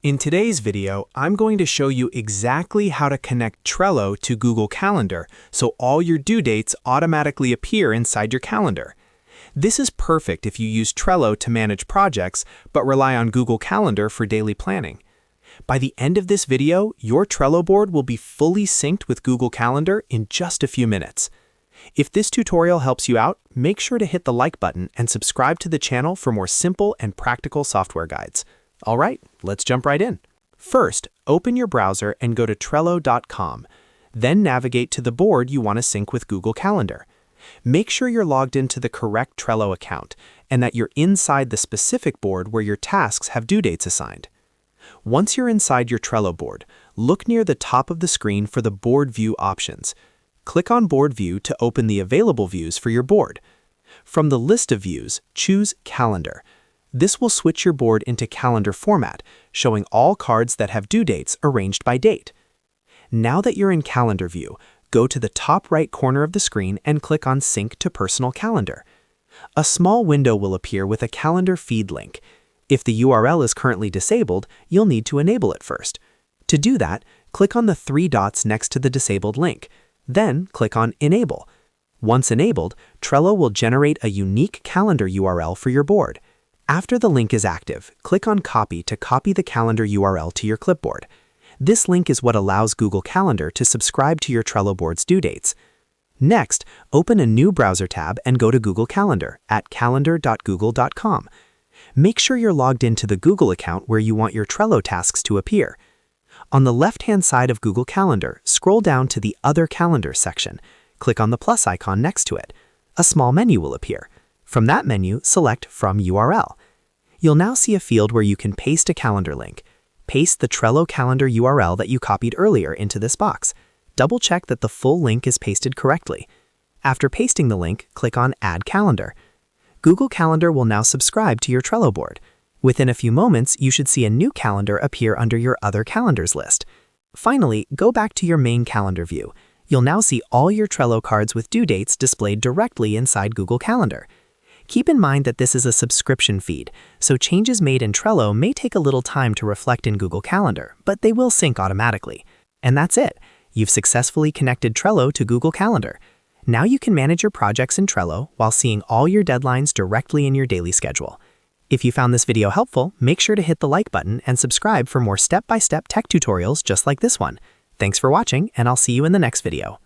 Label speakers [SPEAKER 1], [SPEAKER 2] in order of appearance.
[SPEAKER 1] In today's video, I'm going to show you exactly how to connect Trello to Google Calendar so all your due dates automatically appear inside your calendar. This is perfect if you use Trello to manage projects but rely on Google Calendar for daily planning. By the end of this video, your Trello board will be fully synced with Google Calendar in just a few minutes. If this tutorial helps you out, make sure to hit the like button and subscribe to the channel for more simple and practical software guides. All right, let's jump right in. First, open your browser and go to Trello.com. Then navigate to the board you want to sync with Google Calendar. Make sure you're logged into the correct Trello account and that you're inside the specific board where your tasks have due dates assigned. Once you're inside your Trello board, look near the top of the screen for the Board View options. Click on Board View to open the available views for your board. From the list of views, choose Calendar. This will switch your board into calendar format, showing all cards that have due dates arranged by date. Now that you're in Calendar view, go to the top right corner of the screen and click on Sync to Personal Calendar. A small window will appear with a calendar feed link. If the URL is currently disabled, you'll need to enable it first. To do that, click on the three dots next to the disabled link. Then click on Enable. Once enabled, Trello will generate a unique calendar URL for your board. After the link is active, click on Copy to copy the calendar URL to your clipboard. This link is what allows Google Calendar to subscribe to your Trello board's due dates. Next, open a new browser tab and go to Google Calendar at calendar.google.com. Make sure you're logged into the Google account where you want your Trello tasks to appear. On the left-hand side of Google Calendar, scroll down to the Other Calendars section. Click on the plus icon next to it. A small menu will appear. From that menu, select From URL. You'll now see a field where you can paste a calendar link. Paste the Trello calendar URL that you copied earlier into this box. Double-check that the full link is pasted correctly. After pasting the link, click on Add Calendar. Google Calendar will now subscribe to your Trello board. Within a few moments, you should see a new calendar appear under your Other Calendars list. Finally, go back to your main calendar view. You'll now see all your Trello cards with due dates displayed directly inside Google Calendar. Keep in mind that this is a subscription feed, so changes made in Trello may take a little time to reflect in Google Calendar, but they will sync automatically. And that's it. You've successfully connected Trello to Google Calendar. Now you can manage your projects in Trello while seeing all your deadlines directly in your daily schedule. If you found this video helpful, make sure to hit the like button and subscribe for more step-by-step tech tutorials just like this one. Thanks for watching, and I'll see you in the next video.